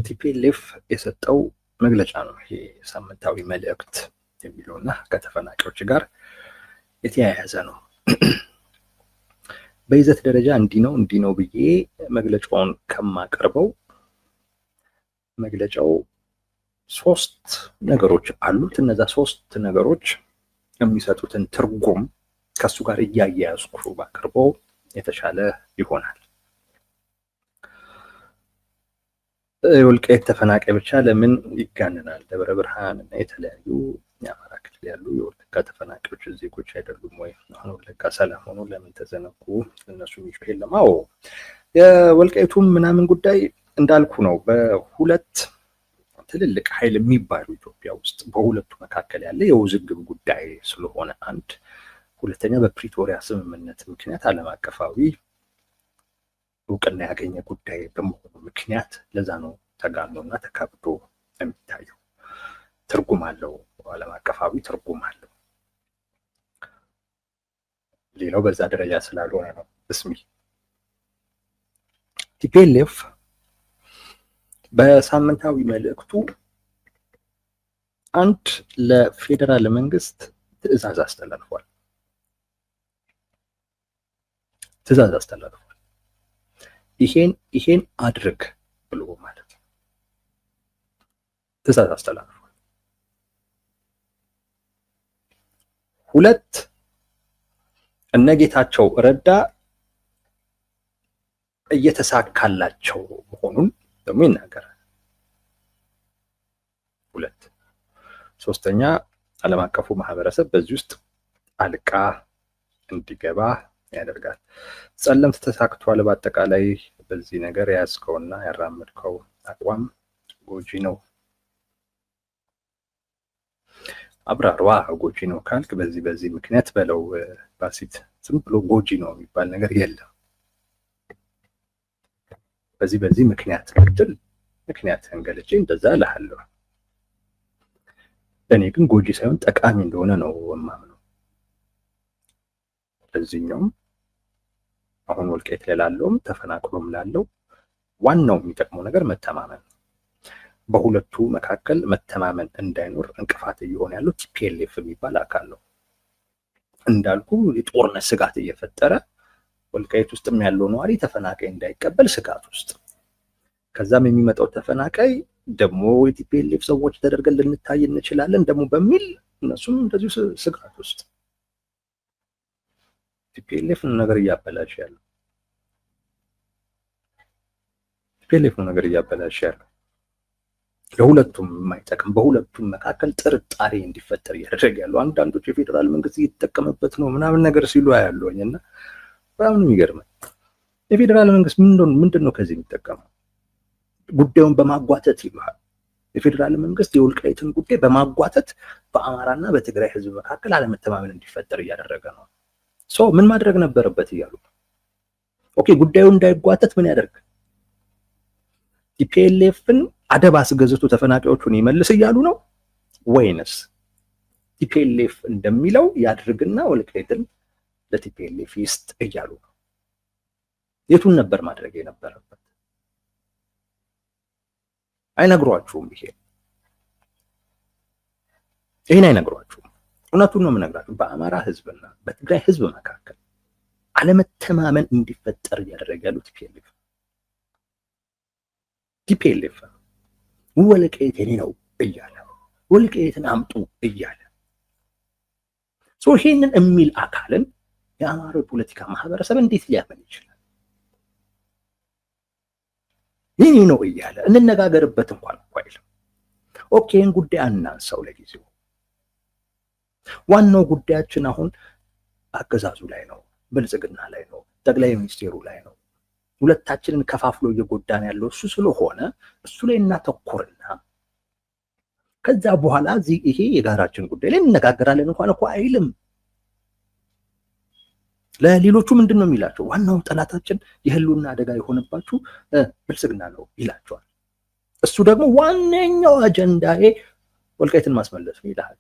ቲፒኤልኤፍ የሰጠው መግለጫ ነው። ይሄ ሳምንታዊ መልእክት የሚለውና ከተፈናቃዮች ጋር የተያያዘ ነው። በይዘት ደረጃ እንዲህ ነው ብዬ መግለጫውን ከማቀርበው መግለጫው ሶስት ነገሮች አሉት። እነዛ ሶስት ነገሮች የሚሰጡትን ትርጉም ከሱ ጋር እያያያዝኩ ባቀርበው የተሻለ ይሆናል። የወልቃይት ተፈናቃይ ብቻ ለምን ይጋነናል? ደብረ ብርሃን እና የተለያዩ የአማራ ክልል ያሉ የወለጋ ተፈናቃዮች ዜጎች አይደሉም ወይ? አሁን ወለጋ ሰላም ሆኖ ለምን ተዘነጉ? እነሱ የሚጮህ የለም። አዎ የወልቃይቱም ምናምን ጉዳይ እንዳልኩ ነው። በሁለት ትልልቅ ኃይል የሚባሉ ኢትዮጵያ ውስጥ በሁለቱ መካከል ያለ የውዝግብ ጉዳይ ስለሆነ አንድ፣ ሁለተኛ በፕሪቶሪያ ስምምነት ምክንያት ዓለም አቀፋዊ እውቅና ያገኘ ጉዳይ በመሆኑ ምክንያት ለዛ ነው ተጋኖና ተካብዶ የሚታየው። ትርጉም አለው፣ ዓለም አቀፋዊ ትርጉም አለው። ሌላው በዛ ደረጃ ስላልሆነ ነው። እስሚ ቲፒኤልኤፍ በሳምንታዊ መልእክቱ አንድ ለፌዴራል መንግስት ትዕዛዝ አስተላልፏል። ይሄን አድርግ ብሎ ማለት ነው። ትዕዛዝ አስተላልፏል። ሁለት እነ ጌታቸው ረዳ እየተሳካላቸው መሆኑን ደግሞ ይናገራል። ሁለት ሶስተኛ ዓለም አቀፉ ማህበረሰብ በዚህ ውስጥ ጣልቃ እንዲገባ ያደርጋል። ጸለምት ተሳክቷል። በአጠቃላይ በዚህ ነገር ያዝከውና ያራመድከው አቋም ጎጂ ነው። አብራሯ ጎጂ ነው ካልክ በዚህ ምክንያት በለው ባሲት። ዝም ብሎ ጎጂ ነው የሚባል ነገር የለም። በዚህ ምክንያት ብትል ምክንያትህን ገልጬ እንደዛ እልሃለሁ። ለእኔ ግን ጎጂ ሳይሆን ጠቃሚ እንደሆነ ነው የማምነው። ለዚህኛውም አሁን ወልቃይት ላይ ላለውም ተፈናቅሎም ላለው ዋናው የሚጠቅመው ነገር መተማመን ነው። በሁለቱ መካከል መተማመን እንዳይኖር እንቅፋት እየሆነ ያለው ቲፒኤልኤፍ የሚባል አካል ነው። እንዳልኩ የጦርነት ስጋት እየፈጠረ ወልቃይት ውስጥም ያለው ነዋሪ ተፈናቃይ እንዳይቀበል ስጋት ውስጥ፣ ከዛም የሚመጣው ተፈናቃይ ደግሞ የቲፒኤልኤፍ ሰዎች ተደርገን ልንታይ እንችላለን ደግሞ በሚል እነሱም እንደዚሁ ስጋት ውስጥ ቲፒኤልኤፍ ነው ነገር እያበላሽ ያለው። ለሁለቱም የማይጠቅም በሁለቱም መካከል ጥርጣሬ እንዲፈጠር እያደረገ ያለው አንዳንዶች የፌዴራል መንግስት እየተጠቀመበት ነው ምናምን ነገር ሲሉ ያለውኝ እና በጣም ነው የሚገርመኝ። የፌዴራል መንግስት ምንድን ነው ከዚህ የሚጠቀመው? ጉዳዩን በማጓተት ይባላል። የፌዴራል መንግስት የወልቃይትን ጉዳይ በማጓተት በአማራና በትግራይ ህዝብ መካከል አለመተማመን እንዲፈጠር እያደረገ ነው። ምን ማድረግ ነበረበት እያሉ ኦኬ፣ ጉዳዩ እንዳይጓተት ምን ያደርግ? ቲፒኤልኤፍን አደብ አስገዝቶ ተፈናቃዮቹን ይመልስ እያሉ ነው ወይንስ ቲፒኤልኤፍ እንደሚለው ያድርግና ወልቃይትን ለቲፒኤልኤፍ ይስጥ እያሉ ነው? የቱን ነበር ማድረግ የነበረበት? አይነግሯችሁም። ይሄን አይነግሯችሁም። እውነቱን ነው የምነግራችሁ። በአማራ ህዝብና በትግራይ ህዝብ መካከል አለመተማመን እንዲፈጠር እያደረገ ያለው ቲፒኤልኤፍ ወልቃይት የኔ ነው እያለ ወልቃይትን አምጡ እያለ ይሄንን የሚል አካልን የአማራ ፖለቲካ ማህበረሰብ እንዴት ሊያመን ይችላል? የኔ ነው እያለ እንነጋገርበት እንኳን እኮ አይልም። ኦኬ፣ ይህን ጉዳይ አናንሳው ለጊዜው። ዋናው ጉዳያችን አሁን አገዛዙ ላይ ነው፣ ብልጽግና ላይ ነው፣ ጠቅላይ ሚኒስቴሩ ላይ ነው። ሁለታችንን ከፋፍሎ እየጎዳን ያለው እሱ ስለሆነ እሱ ላይ እናተኩርና ከዛ በኋላ ይሄ የጋራችን ጉዳይ ላይ እንነጋገራለን እንኳን እኮ አይልም። ለሌሎቹ ምንድን ነው የሚላቸው? ዋናው ጠላታችን የህልውና አደጋ የሆነባችሁ ብልጽግና ነው ይላቸዋል። እሱ ደግሞ ዋነኛው አጀንዳዬ ወልቃይትን ማስመለስ ነው ይልሃል።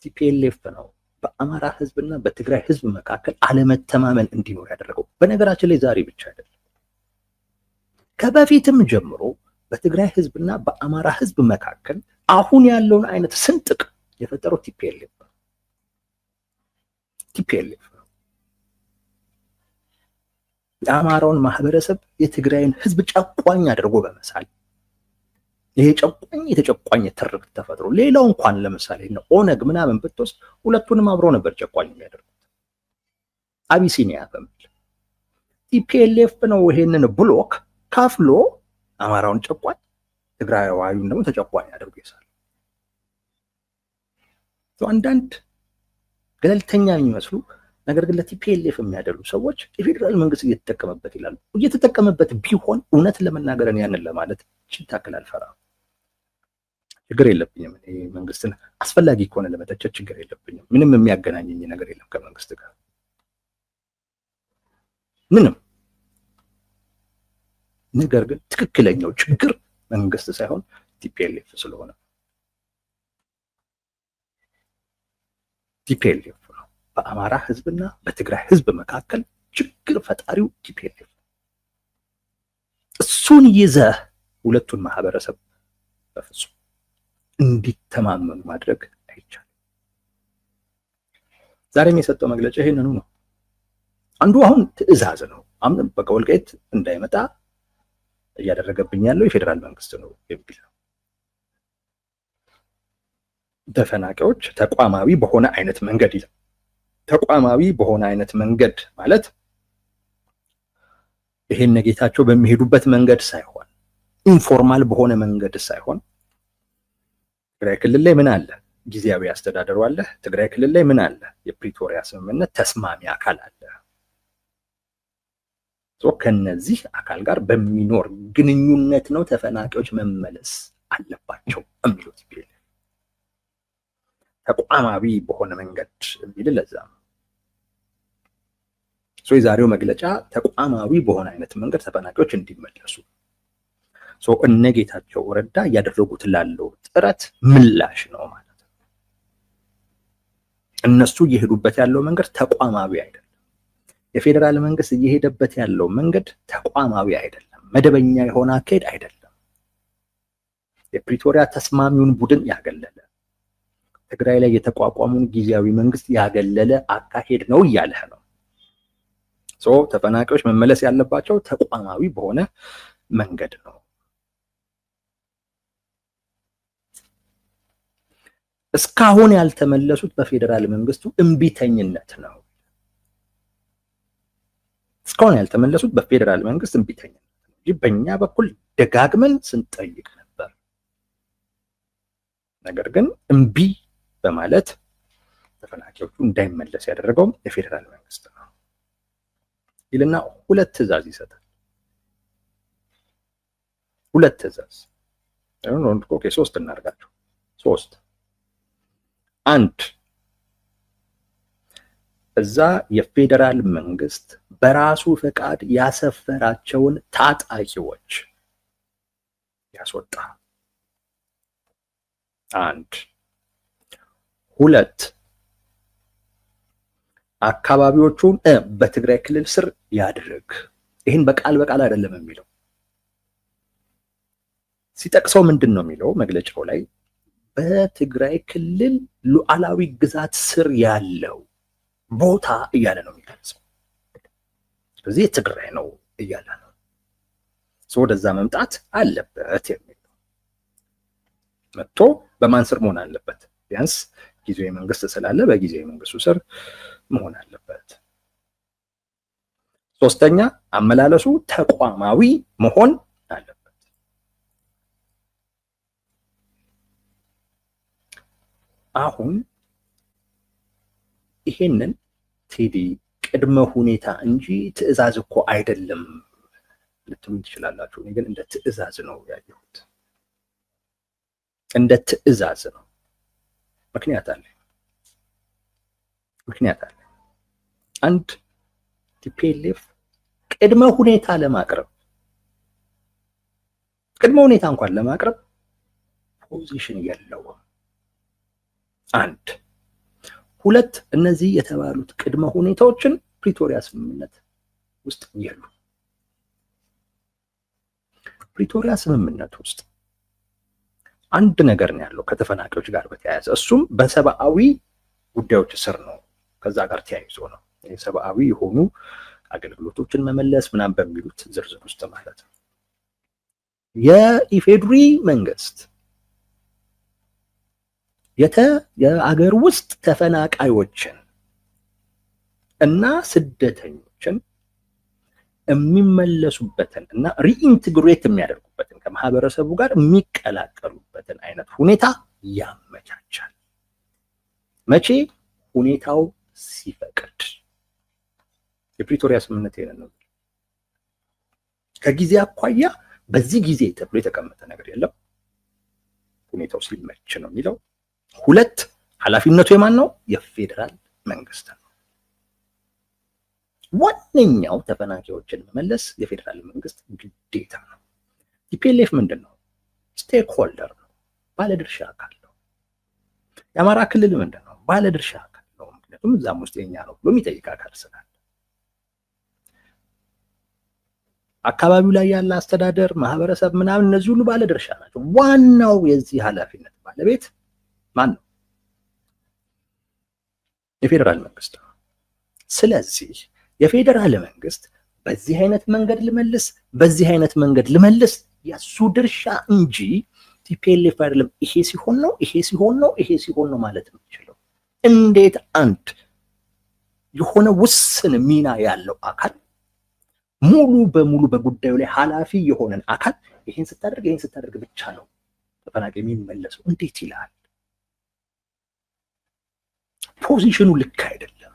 ቲፒኤልኤፍ ነው በአማራ ህዝብና በትግራይ ህዝብ መካከል አለመተማመን እንዲኖር ያደረገው። በነገራችን ላይ ዛሬ ብቻ አይደለም፣ ከበፊትም ጀምሮ በትግራይ ህዝብና በአማራ ህዝብ መካከል አሁን ያለውን አይነት ስንጥቅ የፈጠረው ቲፒኤልኤፍ ነው። የአማራውን ማህበረሰብ የትግራይን ህዝብ ጨቋኝ አድርጎ በመሳል ይሄ ጨቋኝ የተጨቋኝ ትርክት ተፈጥሮ ሌላው እንኳን ለምሳሌ ኦነግ ምናምን ብትወስድ ሁለቱንም አብሮ ነበር ጨቋኝ የሚያደርጉት አቢሲኒያ በሚል ቲፒኤልኤፍ ነው ይሄንን ብሎክ ካፍሎ አማራውን ጨቋኝ ትግራዋዩን ደግሞ ተጨቋኝ አድርጎ ይሳል። አንዳንድ ገለልተኛ የሚመስሉ ነገር ግን ለቲፒኤልኤፍ የሚያደሉ ሰዎች የፌዴራል መንግስት እየተጠቀመበት ይላሉ። እየተጠቀመበት ቢሆን እውነት ለመናገርን ያንን ለማለት ታክል አልፈራም። ችግር የለብኝም። እኔ መንግስትን አስፈላጊ ከሆነ ለመተቸት ችግር የለብኝም። ምንም የሚያገናኘኝ ነገር የለም ከመንግስት ጋር ምንም። ነገር ግን ትክክለኛው ችግር መንግስት ሳይሆን ቲፒኤልኤፍ ስለሆነ ቲፒኤልኤፍ ነው። በአማራ ህዝብና በትግራይ ህዝብ መካከል ችግር ፈጣሪው ቲፒኤልኤፍ። እሱን ይዘህ ሁለቱን ማህበረሰብ በፍጹም እንዲተማመኑ ማድረግ አይቻልም። ዛሬም የሰጠው መግለጫ ይሄንኑ ነው። አንዱ አሁን ትዕዛዝ ነው። አሁን በቃ ወልቃይት እንዳይመጣ እያደረገብኝ ያለው የፌዴራል መንግስት ነው የሚል ነው። ተፈናቃዮች ተቋማዊ በሆነ አይነት መንገድ ይላል። ተቋማዊ በሆነ አይነት መንገድ ማለት ይሄን ጌታቸው በሚሄዱበት መንገድ ሳይሆን ኢንፎርማል በሆነ መንገድ ሳይሆን ትግራይ ክልል ላይ ምን አለ? ጊዜያዊ አስተዳደሩ አለ። ትግራይ ክልል ላይ ምን አለ? የፕሪቶሪያ ስምምነት ተስማሚ አካል አለ። ከነዚህ አካል ጋር በሚኖር ግንኙነት ነው ተፈናቃዮች መመለስ አለባቸው የሚሉት ቢል ተቋማዊ በሆነ መንገድ የሚል ለዛ ነው። የዛሬው መግለጫ ተቋማዊ በሆነ አይነት መንገድ ተፈናቃዮች እንዲመለሱ እነ ጌታቸው ረዳ እያደረጉት ላለው ጥረት ምላሽ ነው ማለት ነው። እነሱ እየሄዱበት ያለው መንገድ ተቋማዊ አይደለም። የፌዴራል መንግስት እየሄደበት ያለው መንገድ ተቋማዊ አይደለም። መደበኛ የሆነ አካሄድ አይደለም። የፕሪቶሪያ ተስማሚውን ቡድን ያገለለ ትግራይ ላይ የተቋቋሙን ጊዜያዊ መንግስት ያገለለ አካሄድ ነው እያለህ ነው። ተፈናቃዮች መመለስ ያለባቸው ተቋማዊ በሆነ መንገድ ነው። እስካሁን ያልተመለሱት በፌዴራል መንግስቱ እምቢተኝነት ነው። እስካሁን ያልተመለሱት በፌዴራል መንግስት እምቢተኝነት ነው እንጂ በእኛ በኩል ደጋግመን ስንጠይቅ ነበር። ነገር ግን እምቢ በማለት ተፈናቃዮቹ እንዳይመለስ ያደረገው የፌዴራል መንግስት ነው ይልና ሁለት ትዕዛዝ ይሰጣል። ሁለት ትዕዛዝ ሶስት እናድርጋቸው። ሶስት አንድ እዛ የፌዴራል መንግስት በራሱ ፈቃድ ያሰፈራቸውን ታጣቂዎች ያስወጣ። አንድ ሁለት አካባቢዎቹን በትግራይ ክልል ስር ያድርግ። ይህን በቃል በቃል አይደለም የሚለው ሲጠቅሰው ምንድን ነው የሚለው መግለጫው ላይ በትግራይ ክልል ሉዓላዊ ግዛት ስር ያለው ቦታ እያለ ነው የሚገልጸው። ስለዚህ የትግራይ ነው እያለ ነው። ወደዛ መምጣት አለበት የሚል ነው። መጥቶ በማን ስር መሆን አለበት? ቢያንስ ጊዜያዊ መንግስት ስላለ በጊዜያዊ መንግስቱ ስር መሆን አለበት። ሶስተኛ አመላለሱ ተቋማዊ መሆን አለበት። አሁን ይሄንን ቴዲ ቅድመ ሁኔታ እንጂ ትዕዛዝ እኮ አይደለም ልትሉ ትችላላችሁ። እኔ ግን እንደ ትዕዛዝ ነው ያየሁት። እንደ ትዕዛዝ ነው። ምክንያት አለ። አንድ ቲፒኤልኤፍ ቅድመ ሁኔታ ለማቅረብ ቅድመ ሁኔታ እንኳን ለማቅረብ ፖዚሽን የለውም። አንድ ሁለት እነዚህ የተባሉት ቅድመ ሁኔታዎችን ፕሪቶሪያ ስምምነት ውስጥ የሉ። ፕሪቶሪያ ስምምነት ውስጥ አንድ ነገር ነው ያለው ከተፈናቃዮች ጋር በተያያዘ እሱም በሰብአዊ ጉዳዮች ስር ነው። ከዛ ጋር ተያይዞ ነው የሰብአዊ የሆኑ አገልግሎቶችን መመለስ ምናምን በሚሉት ዝርዝር ውስጥ ማለት ነው። የኢፌድሪ መንግስት የአገር ውስጥ ተፈናቃዮችን እና ስደተኞችን የሚመለሱበትን እና ሪኢንትግሬት የሚያደርጉበትን ከማህበረሰቡ ጋር የሚቀላቀሉበትን አይነት ሁኔታ ያመቻቻል። መቼ? ሁኔታው ሲፈቅድ። የፕሪቶሪያ ስምምነት ይሄንን ነው። ከጊዜ አኳያ በዚህ ጊዜ ተብሎ የተቀመጠ ነገር የለም። ሁኔታው ሲመች ነው የሚለው። ሁለት፣ ኃላፊነቱ የማን ነው? የፌዴራል መንግስት ነው። ዋነኛው ተፈናቃዮችን መመለስ የፌዴራል መንግስት ግዴታ ነው። ቲፒኤልኤፍ ምንድን ነው? ስቴክ ሆልደር ነው፣ ባለድርሻ አካል ነው። የአማራ ክልል ምንድን ነው? ባለድርሻ አካል ነው። ምክንያቱም እዛም ውስጥ የኛ ነው ብሎ የሚጠይቅ አካል ስላለ አካባቢው ላይ ያለ አስተዳደር፣ ማህበረሰብ ምናምን እነዚህ ሁሉ ባለድርሻ ናቸው። ዋናው የዚህ ኃላፊነት ባለቤት ማን ነው? የፌዴራል መንግስት ነው። ስለዚህ የፌዴራል መንግስት በዚህ አይነት መንገድ ልመልስ፣ በዚህ አይነት መንገድ ልመልስ የሱ ድርሻ እንጂ ቲፒኤልኤፍ አይደለም። ይሄ ሲሆን ነው፣ ይሄ ሲሆን ነው፣ ይሄ ሲሆን ነው ማለት ነው የሚችለው። እንዴት አንድ የሆነ ውስን ሚና ያለው አካል ሙሉ በሙሉ በጉዳዩ ላይ ኃላፊ የሆነን አካል ይሄን ስታደርግ ብቻ ነው ተፈናቃይ የሚመለሰው እንዴት ይላል? ፖዚሽኑ ልክ አይደለም።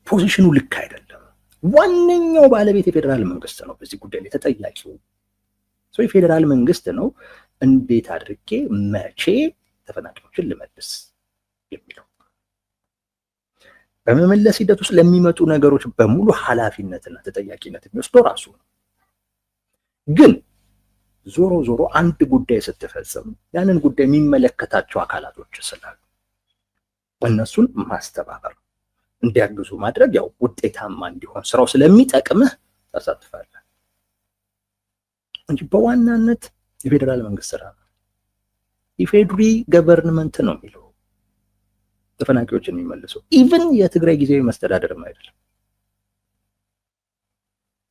ፖዚሽኑ ልክ አይደለም። ዋነኛው ባለቤት የፌዴራል መንግስት ነው። በዚህ ጉዳይ ላይ ተጠያቂው የፌዴራል መንግስት ነው። እንዴት አድርጌ መቼ ተፈናቃዮችን ልመልስ የሚለው በመመለስ ሂደት ውስጥ ለሚመጡ ነገሮች በሙሉ ኃላፊነትና ተጠያቂነት የሚወስደው ራሱ ነው። ግን ዞሮ ዞሮ አንድ ጉዳይ ስትፈጽም ያንን ጉዳይ የሚመለከታቸው አካላቶች ስላሉ እነሱን ማስተባበር እንዲያግዙ ማድረግ ያው ውጤታማ እንዲሆን ስራው ስለሚጠቅምህ ታሳትፋለህ እንጂ በዋናነት የፌዴራል መንግስት ስራ ነው። ኢፌድሪ ገቨርንመንት ነው የሚለው ተፈናቃዮችን የሚመልሰው። ኢቭን የትግራይ ጊዜያዊ መስተዳደርም አይደለም፣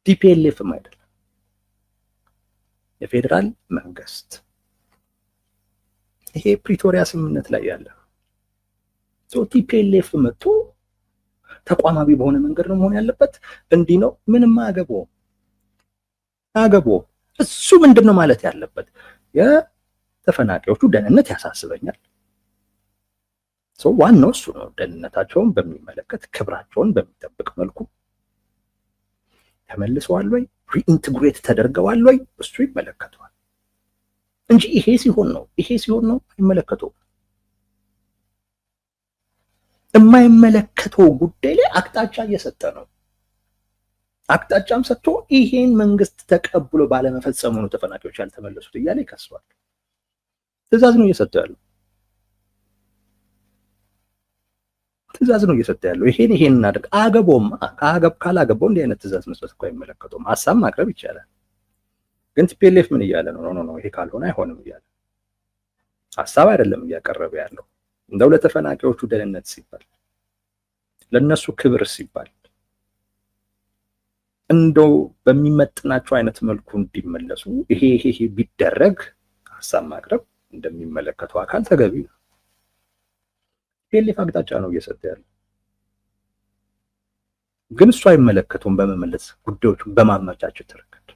ቲፒኤልኤፍም አይደለም፣ የፌዴራል መንግስት። ይሄ ፕሪቶሪያ ስምምነት ላይ ያለ ቲፒኤልኤፍ መጥቶ ተቋማዊ በሆነ መንገድ ነው መሆን ያለበት። እንዲህ ነው ምንም አገቦ እሱ ምንድን ነው ማለት ያለበት? የተፈናቃዮቹ ደህንነት ያሳስበኛል። ዋናው እሱ ነው። ደህንነታቸውን በሚመለከት ክብራቸውን በሚጠብቅ መልኩ ተመልሰዋል ወይ ሪኢንትግሬት ተደርገዋል ወይ እሱ ይመለከተዋል እንጂ ይሄ ሲሆን ነው አይመለከተውም። የማይመለከተው ጉዳይ ላይ አቅጣጫ እየሰጠ ነው። አቅጣጫም ሰጥቶ ይሄን መንግስት ተቀብሎ ባለመፈጸሙ ነው ተፈናቃዮች ያልተመለሱት እያለ ይከሷል። ትዕዛዝ ነው እየሰጠ ያለው። ይሄን እናድርግ። አገቦም ካላገባው እንዲህ አይነት ትዕዛዝ መስጠት እኮ አይመለከተውም። ሀሳብ ማቅረብ ይቻላል። ግን ቲፒኤልኤፍ ምን እያለ ነው? ይሄ ካልሆነ አይሆንም እያለ ሀሳብ አይደለም እያቀረበ ያለው። እንደው ለተፈናቃዮቹ ደህንነት ሲባል፣ ለነሱ ክብር ሲባል እንደው በሚመጥናቸው አይነት መልኩ እንዲመለሱ ይሄ ቢደረግ ሀሳብ ማቅረብ እንደሚመለከተው አካል ተገቢ ነው። ቲፒኤልኤፍ አቅጣጫ ነው እየሰጠ ያለው። ግን እሱ አይመለከተውም። በመመለስ ጉዳዮቹን በማመቻቸት ረገድ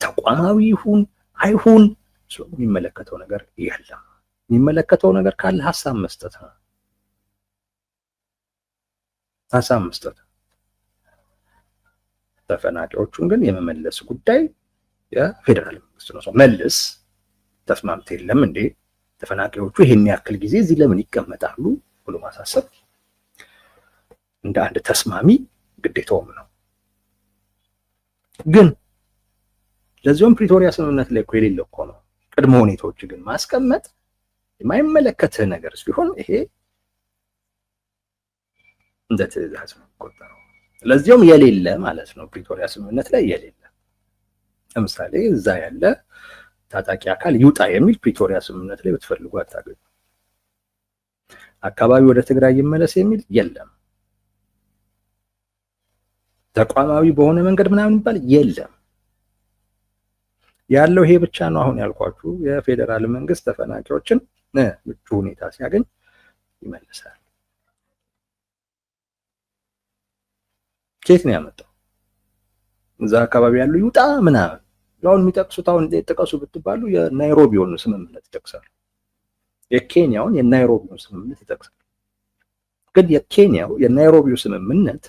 ተቋማዊ ይሁን አይሁን እሱ የሚመለከተው ነገር የለም። የሚመለከተው ነገር ካለ ሀሳብ መስጠት ነው። ተፈናቃዮቹን ግን የመመለስ ጉዳይ የፌዴራል መንግስት ነው። መልስ ተስማምተ የለም እንዴ ተፈናቃዮቹ ይሄን ያክል ጊዜ እዚህ ለምን ይቀመጣሉ ብሎ ማሳሰብ እንደ አንድ ተስማሚ ግዴታውም ነው። ግን ለዚያም ፕሪቶሪያ ስምምነት ላይ እኮ የሌለ እኮ ነው። ቅድመ ሁኔታዎች ግን ማስቀመጥ የማይመለከትህ ነገር ሲሆን ይሄ እንደ ትዕዛዝ ነው የሚቆጠረው። ለዚያውም የሌለ ማለት ነው። ፕሪቶሪያ ስምምነት ላይ የሌለ ለምሳሌ እዛ ያለ ታጣቂ አካል ይውጣ የሚል ፕሪቶሪያ ስምምነት ላይ ብትፈልጉ አታገኙ። አካባቢ ወደ ትግራይ ይመለስ የሚል የለም። ተቋማዊ በሆነ መንገድ ምናምን የሚባል የለም። ያለው ይሄ ብቻ ነው። አሁን ያልኳችሁ የፌዴራል መንግስት ተፈናቃዮችን ምቹ ሁኔታ ሲያገኝ ይመልሳል። ከየት ነው ያመጣው? እዛ አካባቢ ያሉ ይውጣ ምናምን አሁን የሚጠቅሱት አሁን ጥቀሱ ብትባሉ የናይሮቢውን ስምምነት ይጠቅሳሉ። የኬንያውን የናይሮቢውን ስምምነት ይጠቅሳሉ። ግን የኬንያው የናይሮቢው ስምምነት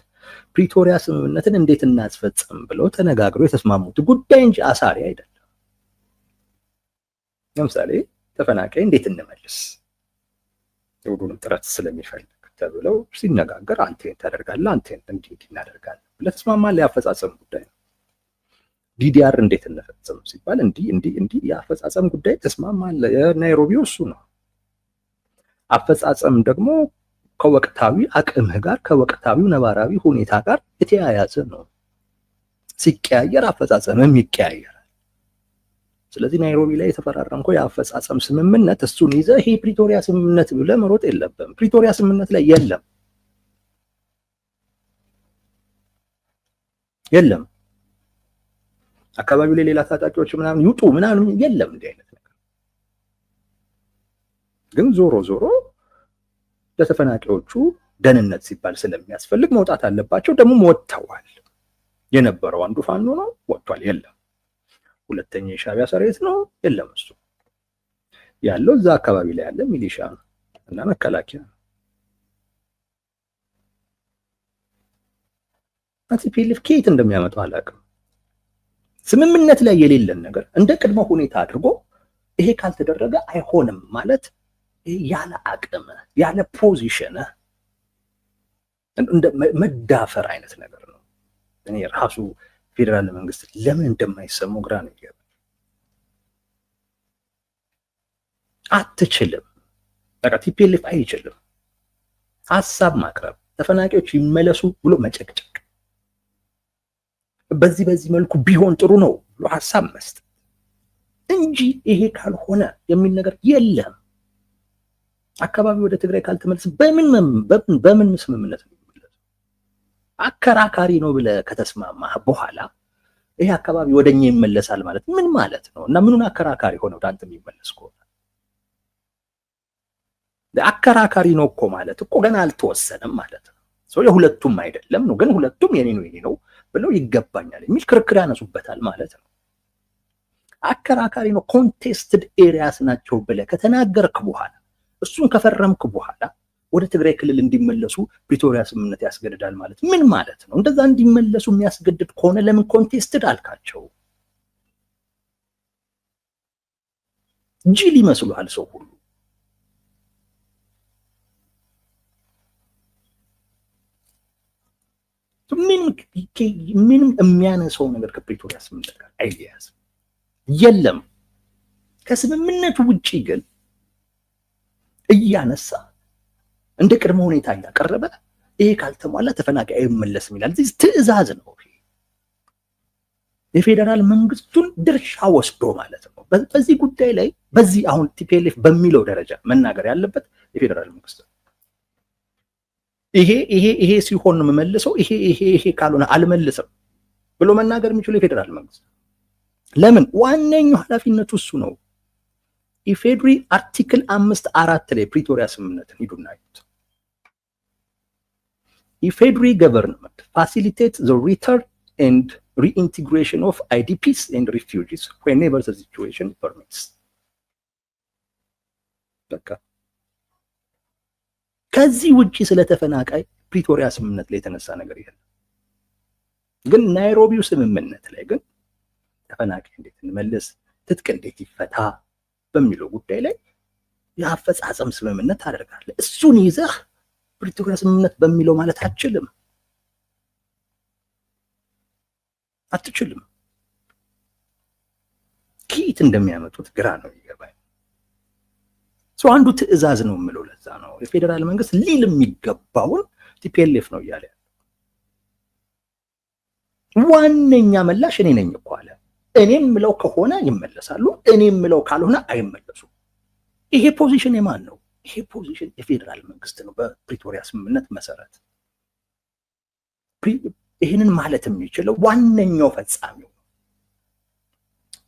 ፕሪቶሪያ ስምምነትን እንዴት እናስፈጽም ብለው ተነጋግረው የተስማሙት ጉዳይ እንጂ አሳሪ አይደለም። ለምሳሌ ተፈናቃይ እንዴት እንመልስ የሁሉንም ጥረት ስለሚፈልግ ተብለው ሲነጋገር አንተን ታደርጋለህ አንተን እንዴት እናደርጋለን ብለህ ተስማማለህ። ያፈጻጸም ጉዳይ ነው። ዲዲአር እንዴት እንፈጽም ሲባል እንዲህ የአፈጻጸም ጉዳይ ተስማማለህ። የናይሮቢው እሱ ነው። አፈጻጸም ደግሞ ከወቅታዊ አቅምህ ጋር ከወቅታዊው ነባራዊ ሁኔታ ጋር የተያያዘ ነው። ሲቀያየር አፈጻጸምም ይቀያየራል። ስለዚህ ናይሮቢ ላይ የተፈራረምከው የአፈጻጸም ስምምነት እሱን ይዘህ ይሄ ፕሪቶሪያ ስምምነት ብለህ መሮጥ የለብህም። ፕሪቶሪያ ስምምነት ላይ የለም። አካባቢው ላይ ሌላ ታጣቂዎች ምናምን ይውጡ ምናምን የለም። እንዲህ አይነት ነገር ግን ዞሮ ለተፈናቃዮቹ ደህንነት ሲባል ስለሚያስፈልግ መውጣት አለባቸው። ደግሞ ወጥተዋል። የነበረው አንዱ ፋኖ ነው፣ ወጥቷል። የለም። ሁለተኛ የሻዕቢያ ሰራዊት ነው፣ የለም። እሱ ያለው እዛ አካባቢ ላይ ያለ ሚሊሻ እና መከላከያ ነው። ቲፒኤልኤፍ ከየት እንደሚያመጣው አላውቅም። ስምምነት ላይ የሌለን ነገር እንደ ቅድመ ሁኔታ አድርጎ ይሄ ካልተደረገ አይሆንም ማለት ያለ አቅም ያለ ፖዚሽን እንደ መዳፈር አይነት ነገር ነው። እኔ ራሱ ፌዴራል መንግስት ለምን እንደማይሰማው ግራ ነው ይገባል። አትችልም። በቃ ቲፒኤልኤፍ አይችልም። ሀሳብ ማቅረብ ተፈናቃዮች ይመለሱ ብሎ መጨቅጨቅ በዚህ መልኩ ቢሆን ጥሩ ነው ብሎ ሀሳብ መስጠት እንጂ ይሄ ካልሆነ የሚል ነገር የለም። አካባቢ ወደ ትግራይ ካልተመለስ በምን ስምምነት ነው የሚመለሰው? አከራካሪ ነው ብለህ ከተስማማህ በኋላ ይሄ አካባቢ ወደኛ ይመለሳል ማለት ምን ማለት ነው? እና ምኑን አከራካሪ ሆነ ወደ አንተ የሚመለስ ከሆነ አከራካሪ ነው እኮ ማለት እኮ ገና አልተወሰነም ማለት ነው። ሰው የሁለቱም አይደለም ነው፣ ግን ሁለቱም የኔ ነው ብለው ይገባኛል የሚል ክርክር ያነሱበታል ማለት ነው። አከራካሪ ነው ኮንቴስትድ ኤሪያስ ናቸው ብለህ ከተናገርክ በኋላ እሱን ከፈረምክ በኋላ ወደ ትግራይ ክልል እንዲመለሱ ፕሪቶሪያ ስምምነት ያስገድዳል ማለት ምን ማለት ነው? እንደዛ እንዲመለሱ የሚያስገድድ ከሆነ ለምን ኮንቴስትድ አልካቸው? ጅል ይመስሉሃል ሰው ሁሉ። ምንም የሚያነሳው ነገር ከፕሪቶሪያ ስምምነት ጋር አይያያዝም። የለም። ከስምምነቱ ውጪ ግን እያነሳ እንደ ቅድመ ሁኔታ እያቀረበ ይሄ ካልተሟላ ተፈናቃይ አይመለስም ይላል። እዚህ ትዕዛዝ ነው። የፌዴራል መንግስቱን ድርሻ ወስዶ ማለት ነው። በዚህ ጉዳይ ላይ በዚህ አሁን ቲፒኤልኤፍ በሚለው ደረጃ መናገር ያለበት የፌዴራል መንግስት ነው። ይሄ ሲሆን ነው የምመልሰው፣ ይሄ ካልሆነ አልመልስም ብሎ መናገር የሚችለው የፌዴራል መንግስት። ለምን? ዋነኛው ኃላፊነቱ እሱ ነው። ኢፌድሪ አርቲክል 5(4) ላይ ፕሪቶሪያ ስምምነትን ሂዱና አዩት። ኢፌድሪ ገቨርንመንት ፋሲሊቴት ዘ ሪተርን ኤንድ ሪኢንቲግሬሽን ኦፍ አይዲፒስ ኤንድ ሪፊውጂስ ዌንኤቨር ዘ ሲቹዌሽን ፐርሚትስ። በቃ ከዚህ ውጪ ስለተፈናቃይ ፕሪቶሪያ ስምምነት ላይ የተነሳ ነገር የለም። ግን ናይሮቢው ስምምነት ላይ ግን ተፈናቃይ እንዴት እንመልስ፣ ትጥቅ እንዴት ይፈታ በሚለው ጉዳይ ላይ የአፈጻጸም ስምምነት ታደርጋለህ። እሱን ይዘህ ፕሪቶሪያ ስምምነት በሚለው ማለት አትችልም። ከየት እንደሚያመጡት ግራ ነው ይገባል። አንዱ ትዕዛዝ ነው የምለው ለዛ ነው የፌዴራል መንግስት ሊል የሚገባውን ቲፒኤልኤፍ ነው እያለ ዋነኛ መላሽ እኔ ነኝ እኮ አለ። እኔ የምለው ከሆነ ይመለሳሉ፣ እኔ የምለው ካልሆነ አይመለሱም። ይሄ ፖዚሽን የማን ነው? ይሄ ፖዚሽን የፌዴራል መንግስት ነው በፕሪቶሪያ ስምምነት መሰረት። ይህንን ማለት የሚችለው ዋነኛው ፈጻሚው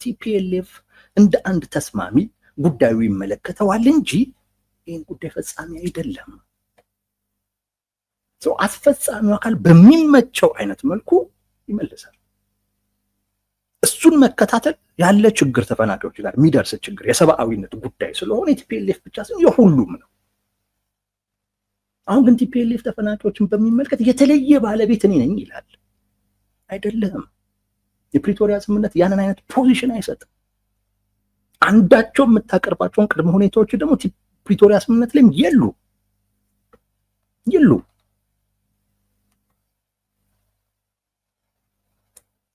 ቲፒኤልኤፍ እንደ አንድ ተስማሚ ጉዳዩ ይመለከተዋል እንጂ ይህን ጉዳይ ፈጻሚ አይደለም። አስፈጻሚው አካል በሚመቸው አይነት መልኩ ይመልሳል። እሱን መከታተል ያለ ችግር ተፈናቃዮች ጋር የሚደርስ ችግር የሰብአዊነት ጉዳይ ስለሆነ የቲፒኤልኤፍ ብቻ ሳይሆን የሁሉም ነው። አሁን ግን ቲፒኤልኤፍ ተፈናቃዮችን በሚመለከት የተለየ ባለቤት እኔ ነኝ ይላል። አይደለም። የፕሪቶሪያ ስምምነት ያንን አይነት ፖዚሽን አይሰጥም። አንዳቸው የምታቀርባቸውን ቅድመ ሁኔታዎች ደግሞ ፕሪቶሪያ ስምምነት ላይም የሉ።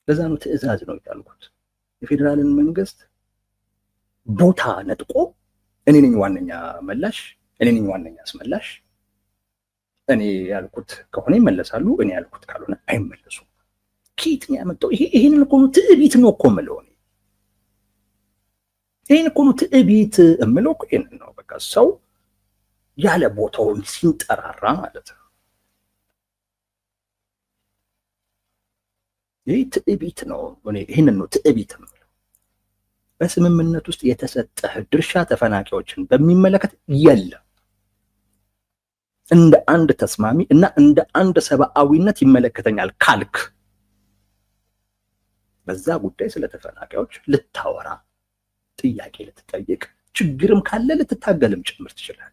ለዛ ነው ትዕዛዝ ነው ያልኩት። የፌዴራልን መንግስት ቦታ ነጥቆ እኔ ነኝ ዋነኛ መላሽ፣ እኔ ነኝ ዋነኛ አስመላሽ፣ እኔ ያልኩት ከሆነ ይመለሳሉ፣ እኔ ያልኩት ካልሆነ አይመለሱም። ኪት ነው ያመጣው። ይሄንን እኮ ነው ትዕቢት ነው እኮ የምለው እኔ። ይሄን እኮ ነው ትዕቢት የምለው እኮ ይሄንን ነው። በቃ ሰው ያለ ቦታውን ሲንጠራራ ማለት ነው። ይሄ ትዕቢት ነው። እኔ ይሄንን ነው ትዕቢት የምለው። በስምምነት ውስጥ የተሰጠህ ድርሻ ተፈናቃዮችን በሚመለከት የለም። እንደ አንድ ተስማሚ እና እንደ አንድ ሰብአዊነት ይመለከተኛል ካልክ በዛ ጉዳይ ስለ ተፈናቃዮች ልታወራ፣ ጥያቄ ልትጠይቅ፣ ችግርም ካለ ልትታገልም ጭምር ትችላለህ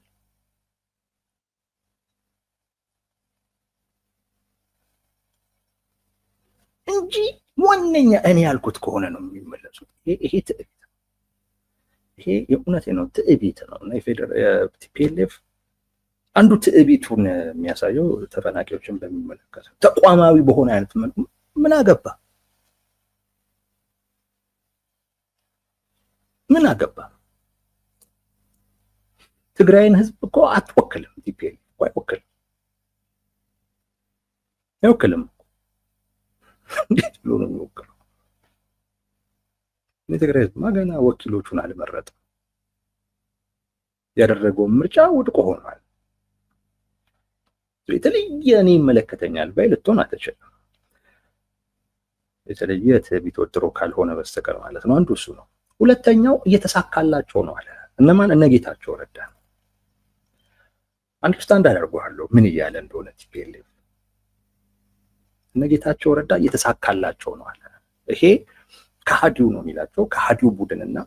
እንጂ ዋነኛ እኔ ያልኩት ከሆነ ነው የሚመለሱት። ይሄ ትዕቢት፣ ይሄ የእውነቴ ነው ትዕቢት ነው። እና የቲፒኤልኤፍ አንዱ ትዕቢቱን የሚያሳየው ተፈናቃዮችን በሚመለከት ተቋማዊ በሆነ አይነት መልኩ ምን አገባ ምን አገባ? ትግራይን ህዝብ እኮ አትወክልም። ቲፒኤልኤፍ እኮ አይወክልም። እንዴት ብሎ ነው የሚወክለው? የትግራይ ህዝብ ገና ወኪሎቹን አልመረጠም። ያደረገውን ምርጫ ውድቅ ሆኗል። የተለየ እኔ ይመለከተኛል ባይ ልትሆን አትችልም። የተለየ ትዕቢት ወጥሮ ካልሆነ በስተቀር ማለት ነው። አንዱ እሱ ነው። ሁለተኛው እየተሳካላቸው ነው አለ። እነማን? እነ ጌታቸው ረዳ። አንደርስታንድ አደርገዋለሁ ምን እያለ እንደሆነ ቲፒኤልኤፍ። እነ ጌታቸው ረዳ እየተሳካላቸው ነው አለ። ይሄ ከሃዲው ነው የሚላቸው ከሃዲው ቡድንና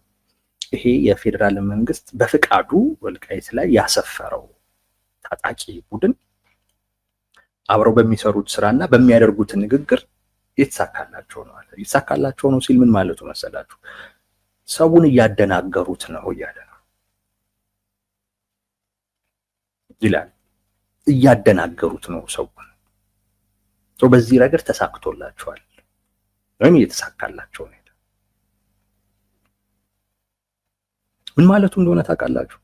ይሄ የፌዴራል መንግስት በፍቃዱ ወልቃይት ላይ ያሰፈረው ታጣቂ ቡድን አብረው በሚሰሩት ስራና በሚያደርጉት ንግግር የተሳካላቸው ነው አለ። የተሳካላቸው ነው ሲል ምን ማለቱ መሰላችሁ? ሰውን እያደናገሩት ነው እያለ ነው ይላል። እያደናገሩት ነው ሰውን። በዚህ ረገድ ተሳክቶላቸዋል ወይም እየተሳካላቸው ነው። ምን ማለቱ እንደሆነ ታውቃላችሁ?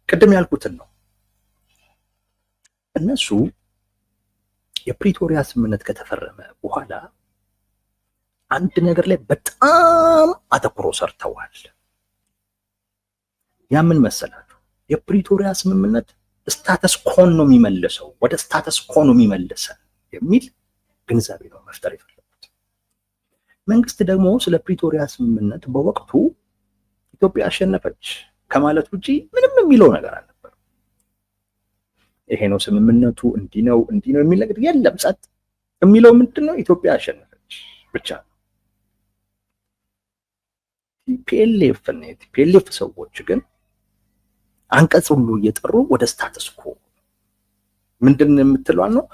ቅድም ያልኩትን ነው። እነሱ የፕሪቶሪያ ስምምነት ከተፈረመ በኋላ አንድ ነገር ላይ በጣም አተኩሮ ሰርተዋል። ያ ምን መሰላችሁ? የፕሪቶሪያ ስምምነት ስታተስ ኮን ነው የሚመልሰው፣ ወደ ስታተስ ኮን ነው የሚመልሰን የሚል ግንዛቤ ነው መፍጠር የፈለጉት። መንግስት ደግሞ ስለ ፕሪቶሪያ ስምምነት በወቅቱ ኢትዮጵያ አሸነፈች ከማለት ውጪ ምንም የሚለው ነገር አልነበረም። ይሄ ነው ስምምነቱ፣ እንዲህ ነው የሚል ነገር የለም። ጸጥ የሚለው ምንድነው? ኢትዮጵያ አሸነፈች ብቻ ነው። ቲፒኤልኤፍ እና የቲፒኤልኤፍ ሰዎች ግን አንቀጽ ሁሉ እየጠሩ ወደ ስታተስ ኮ ምንድን የምትለው ነው?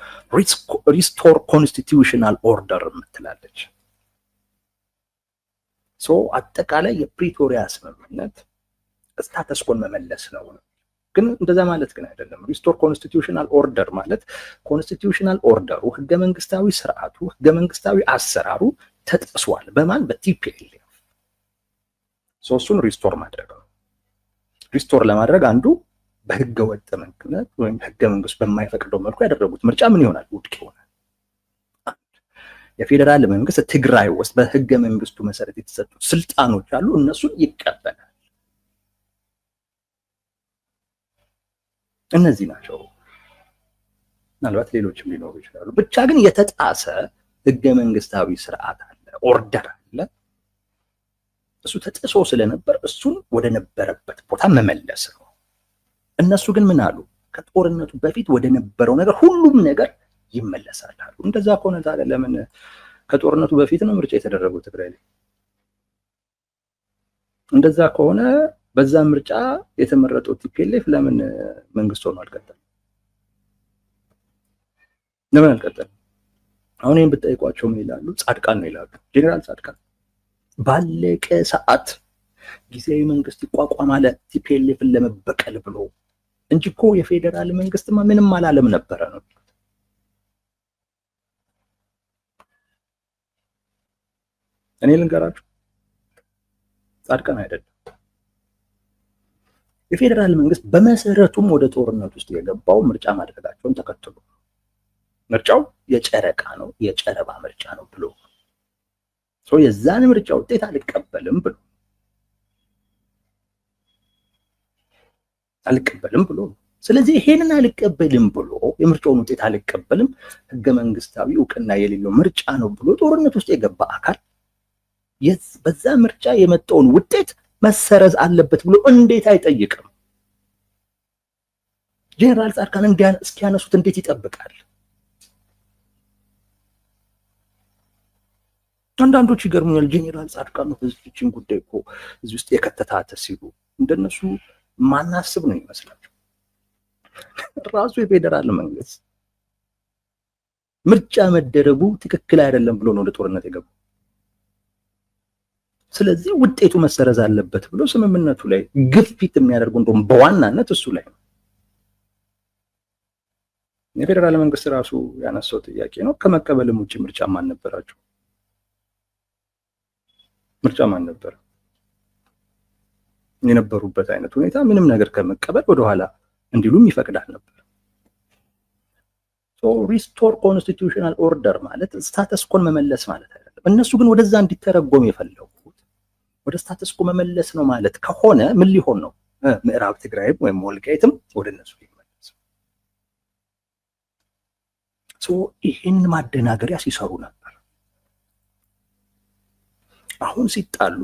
ሪስቶር ኮንስቲቲዩሽናል ኦርደር የምትላለች። አጠቃላይ የፕሪቶሪያ ስምምነት ስታተስ ኮን መመለስ ነው። ግን እንደዛ ማለት ግን አይደለም። ሪስቶር ኮንስቲቲዩሽናል ኦርደር ማለት ኮንስቲቲዩሽናል ኦርደሩ ህገ መንግስታዊ ስርዓቱ ህገ መንግስታዊ አሰራሩ ተጥሷል በማን? በቲፒኤልኤፍ። እሱን ሪስቶር ማድረግ ነው። ሪስቶር ለማድረግ አንዱ በህገ ወጥ ምክንያት ወይም ህገ መንግስት በማይፈቅደው መልኩ ያደረጉት ምርጫ ምን ይሆናል? ውድቅ ይሆናል። የፌዴራል መንግስት ትግራይ ውስጥ በህገ መንግስቱ መሰረት የተሰጡት ስልጣኖች አሉ፣ እነሱን ይቀበላል። እነዚህ ናቸው። ምናልባት ሌሎችም ሊኖሩ ይችላሉ። ብቻ ግን የተጣሰ ህገ መንግስታዊ ስርዓት አለ፣ ኦርደር አለ። እሱ ተጥሶ ስለነበር እሱን ወደ ነበረበት ቦታ መመለስ ነው። እነሱ ግን ምን አሉ? ከጦርነቱ በፊት ወደ ነበረው ነገር ሁሉም ነገር ይመለሳል አሉ። እንደዛ ከሆነ ታዲያ ለምን ከጦርነቱ በፊት ነው ምርጫ የተደረገው ትግራይ ላይ? እንደዛ ከሆነ በዛ ምርጫ የተመረጠው ቲፒኤልኤፍ ለምን መንግስት ሆኖ አልቀጠለም? ለምን አልቀጠለም? አሁን ይህን ብጠይቋቸው ምን ይላሉ? ጻድቃን ነው ይላሉ። ጄኔራል ጻድቃን ባለቀ ሰዓት ጊዜያዊ መንግስት ይቋቋማል ቲፒኤልኤፍን ለመበቀል ብሎ እንጂ እኮ የፌዴራል መንግስትማ ምንም አላለም ነበረ ነው። እኔ ልንገራችሁ፣ ጻድቃን አይደለም። የፌዴራል መንግስት በመሰረቱም ወደ ጦርነት ውስጥ የገባው ምርጫ ማድረጋቸውን ተከትሎ ምርጫው የጨረቃ ነው የጨረባ ምርጫ ነው ብሎ የዛን ምርጫ ውጤት አልቀበልም ብሎ ስለዚህ ይሄንን አልቀበልም ብሎ የምርጫውን ውጤት አልቀበልም ህገ መንግስታዊ እውቅና የሌለው ምርጫ ነው ብሎ ጦርነት ውስጥ የገባ አካል በዛ ምርጫ የመጣውን ውጤት መሰረዝ አለበት ብሎ እንዴት አይጠይቅም? ጄኔራል ጻድቃን እስኪያነሱት እንዴት ይጠብቃል? አንዳንዶች ይገርሙኛል። ጄኔራል ጻድቃን ነው ህዝብችን ጉዳይ እኮ እዚህ ውስጥ የከተታተ ሲሉ እንደነሱ ማናስብ ነው ይመስላል። ራሱ የፌዴራል መንግስት ምርጫ መደረጉ ትክክል አይደለም ብሎ ነው ወደ ጦርነት የገባው። ስለዚህ ውጤቱ መሰረዝ አለበት ብሎ ስምምነቱ ላይ ግፊት የሚያደርጉ እንደውም በዋናነት እሱ ላይ ነው። የፌዴራል መንግስት ራሱ ያነሳው ጥያቄ ነው። ከመቀበልም ውጭ ምርጫ ማን ነበራቸው? ምርጫ ማን ነበር? የነበሩበት አይነት ሁኔታ ምንም ነገር ከመቀበል ወደኋላ እንዲሉም ይፈቅዳል ነበር። ሪስቶር ኮንስቲቱሽናል ኦርደር ማለት ስታተስ ኮን መመለስ ማለት አይደለም። እነሱ ግን ወደዛ እንዲተረጎም የፈለጉት ወደ ስታተስ ኮ መመለስ ነው ማለት ከሆነ ምን ሊሆን ነው? ምዕራብ ትግራይም ወይም ወልቃይትም ወደ እነሱ ሊመለስ። ይህን ማደናገሪያ ሲሰሩ ነበር። አሁን ሲጣሉ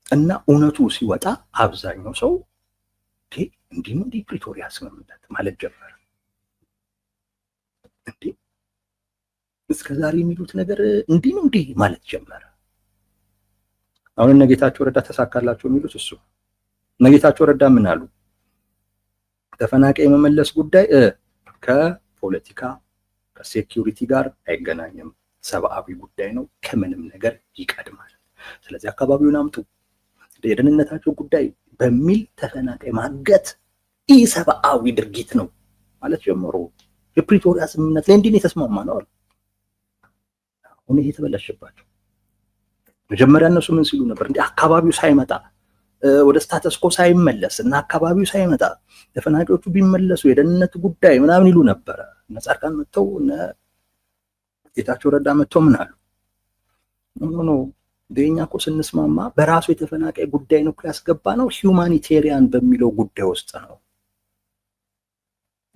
እና እውነቱ ሲወጣ አብዛኛው ሰው እንዲህ ነው እንዲህ ፕሪቶሪያ ስምምነት ማለት ጀመረ። እንዲህ እስከዛሬ የሚሉት ነገር እንዲህ ነው እንዲህ ማለት ጀመረ። አሁን እነ ጌታቸው ረዳ ተሳካላቸው የሚሉት እሱ። እነ ጌታቸው ረዳ ምን አሉ? ተፈናቃይ የመመለስ ጉዳይ ከፖለቲካ ከሴኪዩሪቲ ጋር አይገናኝም፣ ሰብአዊ ጉዳይ ነው፣ ከምንም ነገር ይቀድማል። ስለዚህ አካባቢውን አምጡ፣ የደህንነታቸው ጉዳይ በሚል ተፈናቃይ ማገት ኢሰብአዊ ድርጊት ነው ማለት ጀመሩ። የፕሪቶሪያ ስምምነት ላይ እንዲህ የተስማማ ነው አሉ። አሁን ይሄ ተበላሸባቸው። መጀመሪያ እነሱ ምን ሲሉ ነበር? እንዲህ አካባቢው ሳይመጣ ወደ ስታተስ ኮ ሳይመለስ እና አካባቢው ሳይመጣ ተፈናቃዮቹ ቢመለሱ የደህንነት ጉዳይ ምናምን ይሉ ነበረ። እነ ጻድቃን መጥተው እነ ጌታቸው ረዳ መጥተው ምን አሉ? ኖ በእኛ እኮ ስንስማማ በራሱ የተፈናቃይ ጉዳይ ነው ያስገባ ነው ሂውማኒቴሪያን በሚለው ጉዳይ ውስጥ ነው።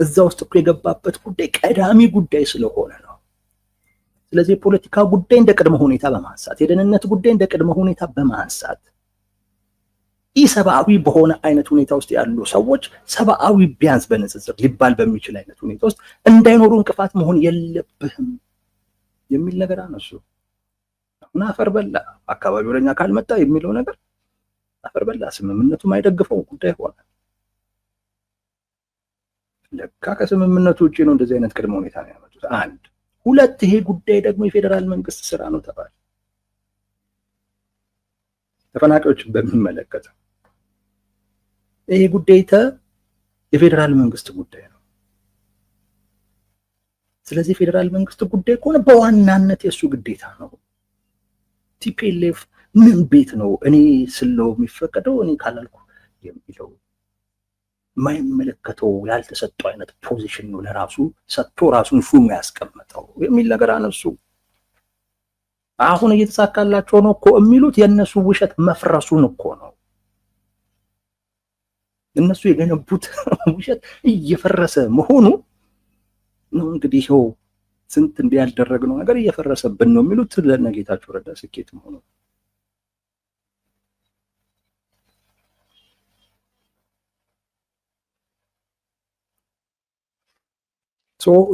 እዛ ውስጥ እኮ የገባበት ጉዳይ ቀዳሚ ጉዳይ ስለሆነ ነው። ስለዚህ የፖለቲካ ጉዳይ እንደ ቅድመ ሁኔታ በማንሳት የደህንነት ጉዳይ እንደ ቅድመ ሁኔታ በማንሳት ኢሰብአዊ በሆነ አይነት ሁኔታ ውስጥ ያሉ ሰዎች ሰብአዊ ቢያንስ በንጽጽር ሊባል በሚችል አይነት ሁኔታ ውስጥ እንዳይኖሩ እንቅፋት መሆን የለብህም የሚል ነገር አነሱ። እና አፈር በላ አካባቢው ለኛ ካልመጣ የሚለው ነገር አፈር በላ ስምምነቱ ማይደግፈው ጉዳይ ሆነ። ለካ ከስምምነቱ ውጪ ነው እንደዚህ አይነት ቅድመ ሁኔታ ነው ያመጡት። አንድ ሁለት፣ ይሄ ጉዳይ ደግሞ የፌዴራል መንግስት ስራ ነው ተባለ። ተፈናቃዮችን በሚመለከት ይሄ ጉዳይ የፌዴራል መንግስት ጉዳይ ነው። ስለዚህ የፌዴራል መንግስት ጉዳይ ከሆነ በዋናነት የሱ ግዴታ ነው። ቲፒኤልኤፍ ምን ቤት ነው እኔ ስለው የሚፈቀደው እኔ ካላልኩ የሚለው የማይመለከተው ያልተሰጠው አይነት ፖዚሽን ነው ለራሱ ሰጥቶ ራሱን ሹም ያስቀመጠው የሚል ነገር አነሱ። አሁን እየተሳካላቸው ነው እኮ የሚሉት የእነሱ ውሸት መፍረሱን እኮ ነው። እነሱ የገነቡት ውሸት እየፈረሰ መሆኑ ነው። እንግዲህ ይኸው ስንት እንዲህ ያልደረግነው ነገር እየፈረሰብን ነው የሚሉት ለእነ ጌታቸው ረዳ ስኬት መሆኑ።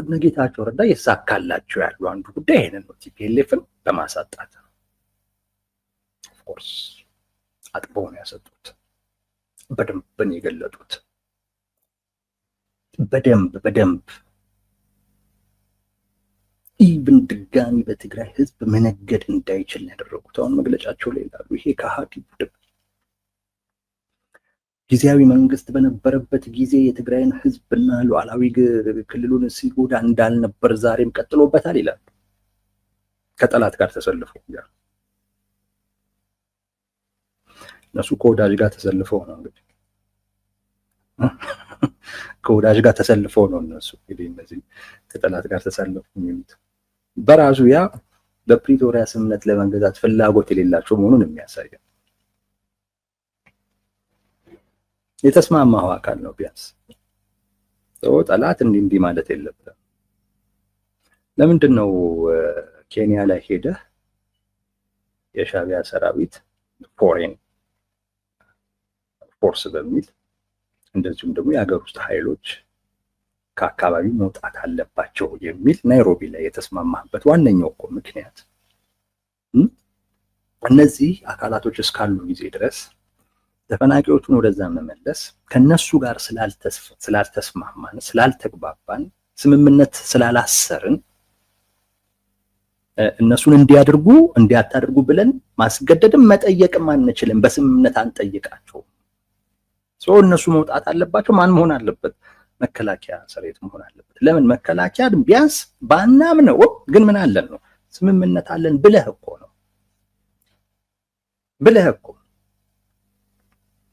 እነ ጌታቸው ረዳ እየተሳካላቸው ያሉ አንዱ ጉዳይ ይሄንን ነው፣ ቲፒኤልኤፍን በማሳጣት ነው። ኦፍኮርስ አጥበው ነው ያሰጡት፣ በደንብ ነው የገለጡት። በደንብ ኢቭን ድጋሚ በትግራይ ህዝብ መነገድ እንዳይችል ነው ያደረጉት። አሁን መግለጫቸው ላይ ይላሉ ይሄ ከሃዲ ቡድን ጊዜያዊ መንግስት በነበረበት ጊዜ የትግራይን ህዝብና ሉዓላዊ ክልሉን ሲጎዳ እንዳልነበር ዛሬም ቀጥሎበታል ይላል። ከጠላት ጋር ተሰልፈው እነሱ ከወዳጅ ጋር ተሰልፈው ነው እንግዲህ ከወዳጅ ጋር ተሰልፈው ነው እነሱ እንግዲህ እነዚህ ከጠላት ጋር ተሰልፈው የሚሉት በራሱ ያ በፕሪቶሪያ ስምምነት ለመንገዛት ፍላጎት የሌላቸው መሆኑን የሚያሳየው የተስማማው አካል ነው። ቢያንስ ጠላት እንዲህ ማለት የለበትም። ለምንድን ነው ኬንያ ላይ ሄደህ የሻዕቢያ ሰራዊት ፎሬን ፎርስ በሚል እንደዚሁም ደግሞ የሀገር ውስጥ ኃይሎች ከአካባቢ መውጣት አለባቸው የሚል ናይሮቢ ላይ የተስማማበት ዋነኛው እኮ ምክንያት እነዚህ አካላቶች እስካሉ ጊዜ ድረስ ተፈናቃዮቹን ወደዛ መመለስ ከነሱ ጋር ስላልተስማማን ስላልተግባባን ስምምነት ስላላሰርን እነሱን እንዲያታደርጉ ብለን ማስገደድም መጠየቅም አንችልም። በስምምነት አንጠይቃቸው። እነሱ መውጣት አለባቸው። ማን መሆን አለበት? መከላከያ ሰራዊት መሆን አለበት። ለምን? መከላከያ ቢያንስ ባናምነው ግን ምን አለን ነው ስምምነት አለን ብለህ እኮ ነው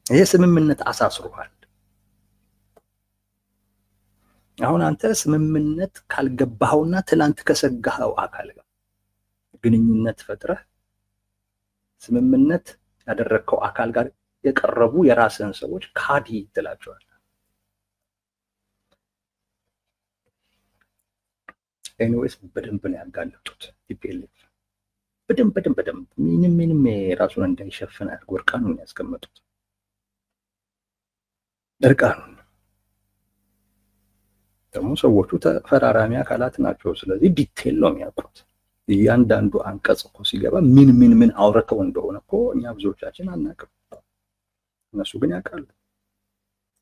ይሄ ስምምነት አሳስሮሃል። አሁን አንተ ስምምነት ካልገባኸውና ትላንት ከሰጋኸው አካል ጋር ግንኙነት ፈጥረህ ስምምነት ያደረግከው አካል ጋር የቀረቡ የራስህን ሰዎች ካዲ ትላቸዋለህ። ኤኒዌይስ በደንብ ነው ያጋለጡት። ቲፒኤልኤፍ በደንብ ምንም ራሱን እንዳይሸፍን አድርጎ እርቃኑን ያስቀመጡት። እርቃኑን ደግሞ ሰዎቹ ተፈራራሚ አካላት ናቸው። ስለዚህ ዲቴል ነው የሚያውቁት። እያንዳንዱ አንቀጽ እኮ ሲገባ ምን አውርተው እንደሆነ እኮ እኛ ብዙዎቻችን አናውቅም። እነሱ ግን ያውቃሉ።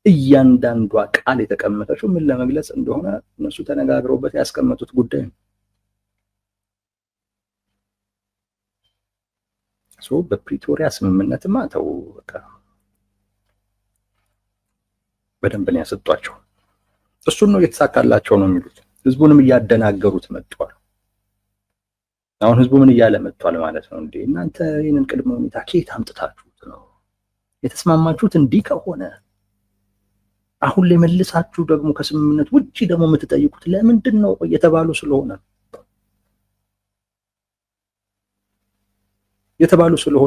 እያንዳንዷ ቃል የተቀመጠችው ምን ለመግለጽ እንደሆነ እነሱ ተነጋግረውበት ያስቀመጡት ጉዳይ ነው። በፕሪቶሪያ ስምምነትማ ተው በቃ በደንብ ነው ያሰጧቸው። እሱን ነው እየተሳካላቸው ነው የሚሉት። ህዝቡንም እያደናገሩት መጥቷል። አሁን ህዝቡ ምን እያለ መጥቷል ማለት ነው? እንዴ እናንተ ይሄንን ቅድመ ሁኔታ ከየት አምጥታችሁት ነው የተስማማችሁት? እንዲህ ከሆነ አሁን ላይ መልሳችሁ ደግሞ ከስምምነት ውጪ ደግሞ የምትጠይቁት ለምንድን ነው? የተባሉ ስለሆነ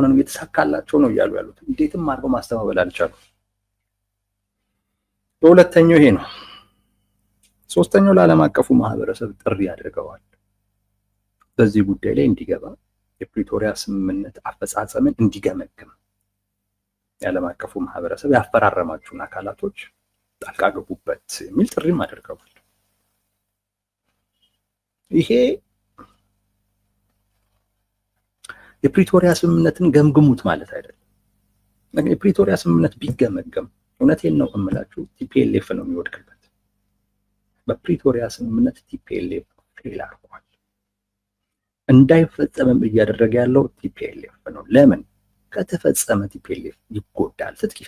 ነው የተሳካላቸው ነው እያሉ ያሉት። እንዴትም አድርገው ማስተባበል አልቻሉም። በሁለተኛው ይሄ ነው። ሶስተኛው ለዓለም አቀፉ ማህበረሰብ ጥሪ አድርገዋል። በዚህ ጉዳይ ላይ እንዲገባ የፕሪቶሪያ ስምምነት አፈጻጸምን እንዲገመግም የዓለም አቀፉ ማህበረሰብ ያፈራረማችሁን አካላቶች ጣልቃ ገቡበት የሚል ጥሪም አድርገዋል። ይሄ የፕሪቶሪያ ስምምነትን ገምግሙት ማለት አይደለም። የፕሪቶሪያ ስምምነት ቢገመገም እውነቴን ነው እምላችሁ ቲፒኤልኤፍ ነው የሚወድቅበት። በፕሪቶሪያ ስምምነት ቲፒኤልኤፍ ፌል አድርጓል። እንዳይፈጸምም እያደረገ ያለው ቲፒኤልኤፍ ነው። ለምን? ከተፈጸመ ቲፒኤልኤፍ ይጎዳል። ትጥቅ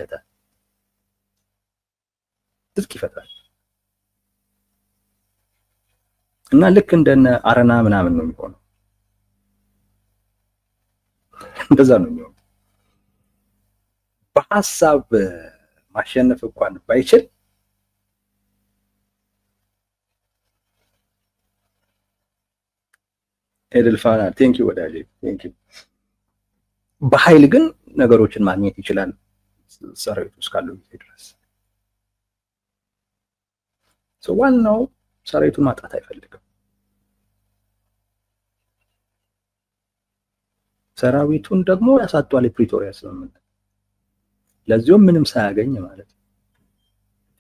ይፈታል እና ልክ እንደነ አረና ምናምን ነው የሚሆነው። እንደዛ ነው የሚሆነው። በሀሳብ ማሸነፍ እንኳን ባይችል ኤድልፋና ቴንኪ ወዳጄ ቴንኪ። በኃይል ግን ነገሮችን ማግኘት ይችላል ሰራዊት ውስጥ ካለው ጊዜ ድረስ። ዋናው ሰራዊቱን ማጣት አይፈልግም። ሰራዊቱን ደግሞ ያሳጧል የፕሪቶሪያ ስምምነት፣ ለዚሁም ምንም ሳያገኝ ማለት ነው።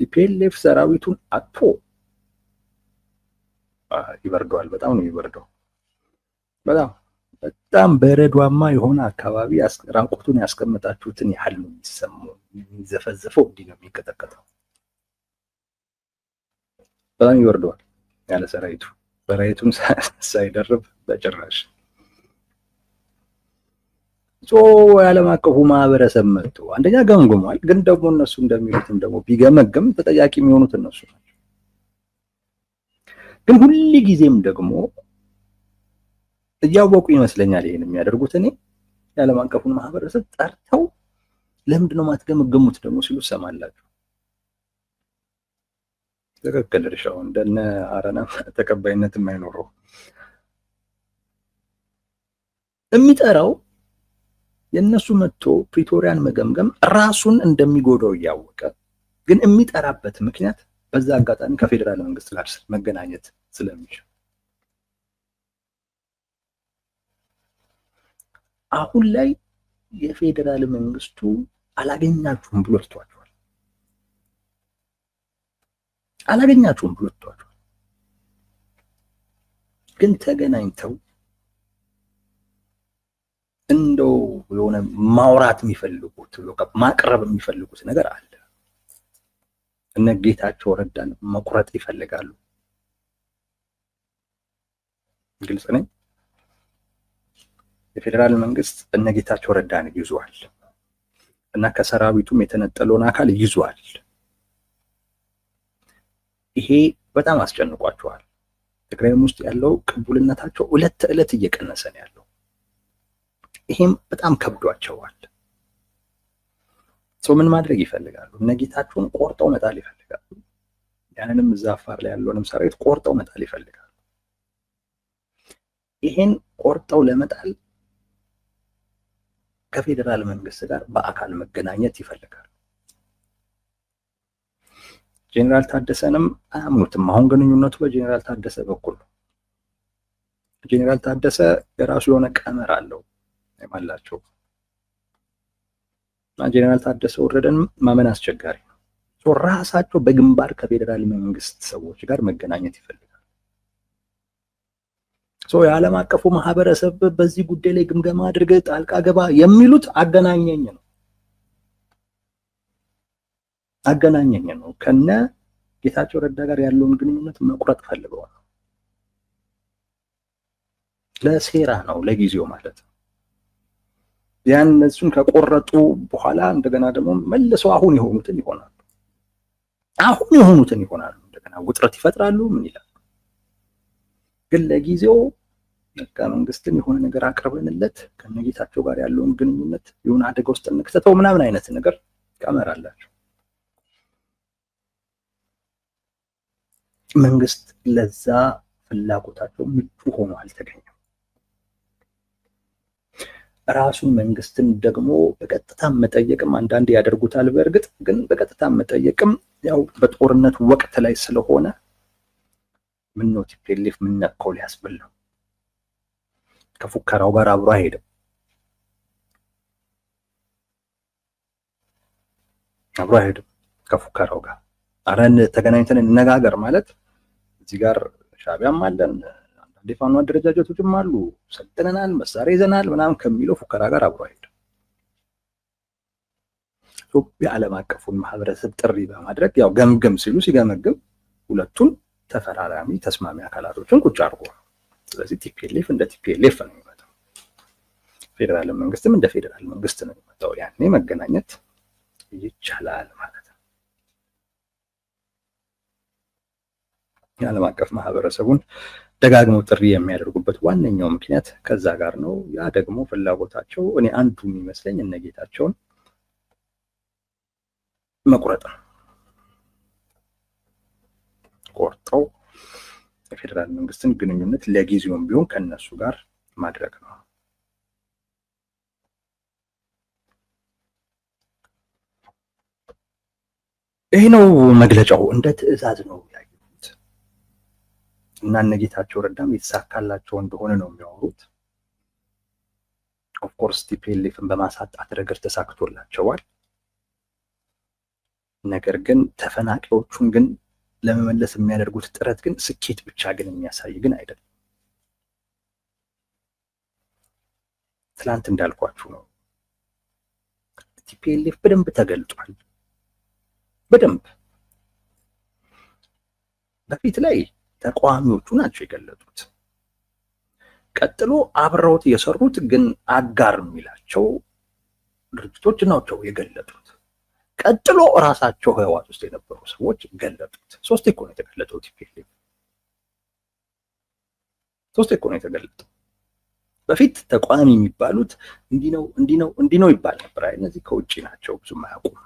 ቲፒኤልኤፍ ሰራዊቱን አጥቶ ይበርደዋል። በጣም ነው የሚበርደው። በጣም በረዷማ የሆነ አካባቢ ራቁቱን ያስቀመጣችሁትን ያህል ነው የሚሰማው። የሚዘፈዘፈው እንዲህ ነው የሚቀጠቀጠው። በጣም ይወርደዋል ያለ ሰራዊቱን ሳይደርብ በጭራሽ። የዓለም አቀፉ ማህበረሰብ መጥቶ አንደኛ ገምግሟል። ግን ደግሞ እነሱ እንደሚሉትም ደግሞ ቢገመግም ተጠያቂ የሚሆኑት እነሱ ናቸው። ግን ሁል ጊዜም ደግሞ እያወቁ ይመስለኛል ይሄን የሚያደርጉት። እኔ የዓለም አቀፉን ማህበረሰብ ጠርተው ለምንድን ነው ማትገመገሙት ደግሞ ሲሉ ሰማላችሁ። ትክክል እርሻው እንደነ አረና ተቀባይነት የማይኖረው የሚጠራው የነሱ መጥቶ ፕሪቶሪያን መገምገም ራሱን እንደሚጎዳው እያወቀ ግን የሚጠራበት ምክንያት በዛ አጋጣሚ ከፌዴራል መንግስት ጋር መገናኘት ስለሚችል አሁን ላይ የፌዴራል መንግስቱ አላገኛችሁም ብሎ ትቷቸዋል። ግን ተገናኝተው እንደው የሆነ ማውራት የሚፈልጉት ማቅረብ የሚፈልጉት ነገር አለ። እነ ጌታቸው ረዳን መቁረጥ ይፈልጋሉ። ግልጽ ነኝ። የፌዴራል መንግስት እነ ጌታቸው ረዳን ይዟል እና ከሰራዊቱም የተነጠለውን አካል ይዟል። ይሄ በጣም አስጨንቋቸዋል። ትግራይም ውስጥ ያለው ቅቡልነታቸው ዕለት ተዕለት እየቀነሰ ነው ያለው። ይሄም በጣም ከብዷቸዋል። ምን ማድረግ ይፈልጋሉ? እነ ጌታቸውን ቆርጠው መጣል ይፈልጋሉ። ያንንም እዛ አፋር ላይ ያለውንም ሰራዊት ቆርጠው መጣል ይፈልጋሉ። ይሄን ቆርጠው ለመጣል ከፌዴራል መንግስት ጋር በአካል መገናኘት ይፈልጋሉ። ጄኔራል ታደሰንም አያምኑትም። አሁን ግንኙነቱ በጄኔራል ታደሰ በኩል ነው። ጄኔራል ታደሰ የራሱ የሆነ ቀመር አለው የማላቸው እና ጄኔራል ታደሰ ወረደን ማመን አስቸጋሪ ነው። ራሳቸው በግንባር ከፌዴራል መንግስት ሰዎች ጋር መገናኘት ይፈልጋሉ። የዓለም አቀፉ ማህበረሰብ በዚህ ጉዳይ ላይ ግምገማ አድርገህ ጣልቃ ገባ የሚሉት አገናኘኝ ነው። ከነ ጌታቸው ረዳ ጋር ያለውን ግንኙነት መቁረጥ ፈልገው ነው። ለሴራ ነው ለጊዜው ማለት ነው። ያን እነሱን ከቆረጡ በኋላ እንደገና ደግሞ መልሰው አሁን የሆኑትን ይሆናሉ። እንደገና ውጥረት ይፈጥራሉ። ምን ይላል? ግን ለጊዜው በቃ መንግስትን የሆነ ነገር አቅርበንለት ከነጌታቸው ጋር ያለውን ግንኙነት የሆነ አደጋ ውስጥ እንክተተው ምናምን አይነት ነገር ቀመር አላቸው። መንግስት ለዛ ፍላጎታቸው ምቹ ሆኖ አልተገኘም። ራሱን መንግስትን ደግሞ በቀጥታ መጠየቅም አንዳንድ ያደርጉታል። በእርግጥ ግን በቀጥታ መጠየቅም ያው በጦርነት ወቅት ላይ ስለሆነ ምን ነው ቲፒኤልኤፍ ምን ነካው ሊያስብል ነው። ከፉከራው ጋር አብሮ አይሄድም። ከፉከራው ጋር አረን ተገናኝተን እንነጋገር ማለት እዚህ ጋር ሻዕቢያም አለን አንዳንድ የፋኖ አደረጃጀቶችም አሉ ሰልጥነናል መሳሪያ ይዘናል ምናምን ከሚለው ፉከራ ጋር አብሮ አይሄድም። የዓለም አቀፉን ማህበረሰብ ጥሪ በማድረግ ያው ገምገም ሲሉ ሲገመግም ሁለቱን ተፈራራሚ ተስማሚ አካላቶችን ቁጭ አድርጎ ስለዚህ ቲፒኤልኤፍ እንደ ቲፒኤልኤፍ ነው የሚመጣው፣ ፌዴራል መንግስትም እንደ ፌዴራል መንግስት ነው የሚመጣው። ያኔ መገናኘት ይቻላል ማለት ነው። የዓለም አቀፍ ማህበረሰቡን ደጋግመው ጥሪ የሚያደርጉበት ዋነኛው ምክንያት ከዛ ጋር ነው። ያ ደግሞ ፍላጎታቸው እኔ አንዱ የሚመስለኝ እነጌታቸውን መቁረጥ ነው። ቆርጠው የፌዴራል መንግስትን ግንኙነት ለጊዜውም ቢሆን ከነሱ ጋር ማድረግ ነው። ይህ ነው መግለጫው። እንደ ትዕዛዝ ነው ያዩት እና እነ ጌታቸው ረዳም የተሳካላቸው እንደሆነ ነው የሚያወሩት። ኦፍኮርስ ቲፒኤልኤፍን በማሳጣት ረገድ ተሳክቶላቸዋል። ነገር ግን ተፈናቃዮቹን ግን ለመመለስ የሚያደርጉት ጥረት ግን ስኬት ብቻ ግን የሚያሳይ ግን አይደለም። ትላንት እንዳልኳችሁ ነው። ቲፒኤልኤፍ በደንብ ተገልጧል። በደንብ በፊት ላይ ተቃዋሚዎቹ ናቸው የገለጡት። ቀጥሎ አብረውት የሰሩት ግን አጋር የሚላቸው ድርጅቶች ናቸው የገለጡት። ቀጥሎ እራሳቸው ህወሓት ውስጥ የነበሩ ሰዎች ገለጡት። ሶስቴ እኮ ነው የተገለጠው ቲፒኤልኤፍ። ሶስቴ እኮ ነው የተገለጠው። በፊት ተቃዋሚ የሚባሉት እንዲህ ነው ይባል ነበር። አይ እነዚህ ከውጭ ናቸው ብዙም አያውቁም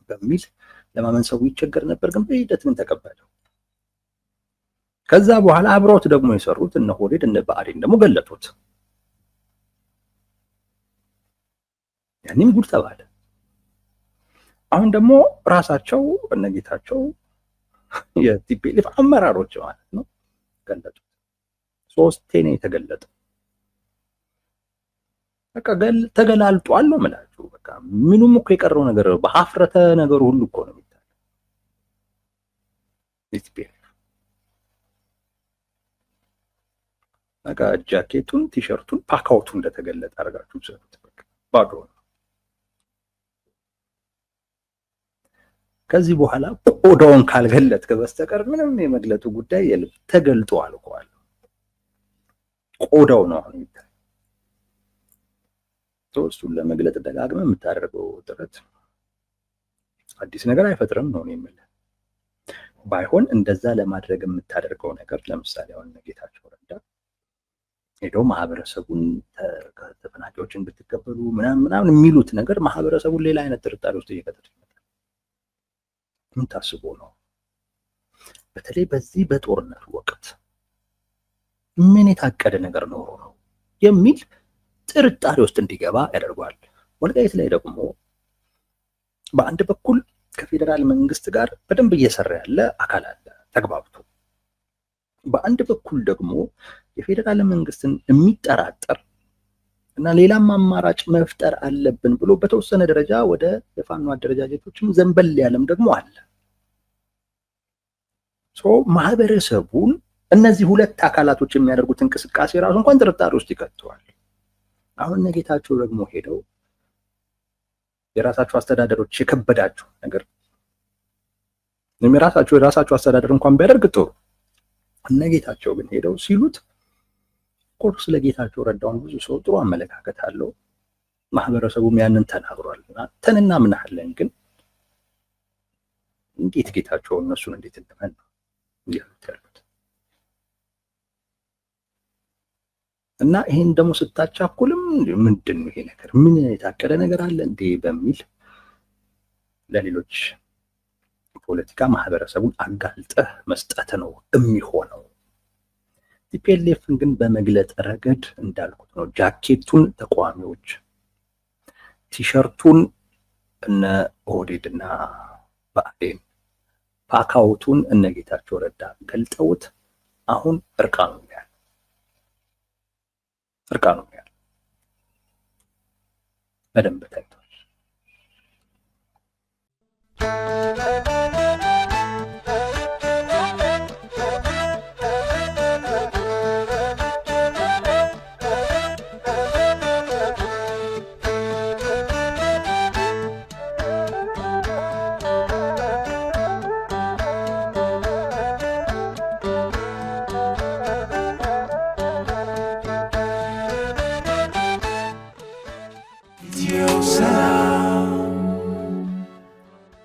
በሚል ለማመን ሰው ይቸገር ነበር። ግን በሂደት ግን ተቀበለው። ከዛ በኋላ አብረውት ደግሞ የሰሩት እነ ኦህዴድ እነ ብአዴን ደግሞ ገለጡት። ያኔም ጉድ ተባለ። አሁን ደግሞ ራሳቸው እነ ጌታቸው የቲፒኤልኤፍ አመራሮች ማለት ነው ገለጡት። ሶስቴ ነው የተገለጠው። በቃ ተገላልጧል ነው የምላችሁ። በቃ ምኑም እኮ የቀረው ነገር በሀፍረተ ነገሩ ሁሉ እኮ ነው የሚታየው። ቲፒኤልኤፍ በቃ ጃኬቱን፣ ቲሸርቱን፣ ፓካውቱ እንደተገለጠ አድርጋችሁ ሰሩት። በቃ ባዶ ነው። ከዚህ በኋላ ቆዳውን ካልገለጥክ በስተቀር ምንም የመግለጡ ጉዳይ የለም። ተገልጦ አልቋል። ቆዳው ነው አሁን የሚታየው። እሱን ለመግለጥ ደጋግመህ የምታደርገው ጥረት አዲስ ነገር አይፈጥርም ነው የምልህ። ባይሆን እንደዛ ለማድረግ የምታደርገው ነገር ለምሳሌ አሁን ጌታቸው ረዳ ሄደው ማህበረሰቡን ተፈናቃዮችን ብትቀበሉ ምናምን የሚሉት ነገር ማህበረሰቡን ሌላ አይነት ጥርጣሬ ውስጥ እየከተተ ይመጣል። ምን ታስቦ ነው? በተለይ በዚህ በጦርነት ወቅት ምን የታቀደ ነገር ኖሮ ነው የሚል ጥርጣሬ ውስጥ እንዲገባ ያደርጓል። ወልቃይት ላይ ደግሞ በአንድ በኩል ከፌዴራል መንግስት ጋር በደንብ እየሰራ ያለ አካል አለ ተግባብቶ፣ በአንድ በኩል ደግሞ የፌዴራል መንግስትን የሚጠራጠር እና ሌላም አማራጭ መፍጠር አለብን ብሎ በተወሰነ ደረጃ ወደ የፋኖ አደረጃጀቶችም ዘንበል ያለም ደግሞ አለ። ማህበረሰቡን እነዚህ ሁለት አካላቶች የሚያደርጉት እንቅስቃሴ ራሱ እንኳን ጥርጣሬ ውስጥ ይከተዋል። አሁን ጌታቸው ደግሞ ሄደው የራሳቸው አስተዳደሮች የከበዳቸው ነገር የራሳቸው አስተዳደር እንኳን ቢያደርግ ጥሩ፣ እነ ጌታቸው ግን ሄደው ሲሉት ቁርስ ለጌታቸው ረዳውን ብዙ ሰው ጥሩ አመለካከት አለው። ማህበረሰቡም ያንን ተናግሯልና ተንና ምን አለን። ግን እንዴት ጌታቸው እነሱን እንዴት እንደምን ነው ያሉት እና ይሄን ደግሞ ስታቻኩልም ምንድን ነው ይሄ ነገር? ምን የታቀደ ነገር አለ እንዴ በሚል ለሌሎች ፖለቲካ ማህበረሰቡን አጋልጠህ መስጠት ነው የሚሆነው። ቲፒኤልኤፍን ግን በመግለጥ ረገድ እንዳልኩት ነው። ጃኬቱን ተቃዋሚዎች፣ ቲሸርቱን እነ ኦህዴድ እና ብአዴን፣ ፓካውቱን እነ ጌታቸው ረዳ ገልጠውት አሁን እርቃኑ ያለ በደንብ ታይቷል። Dios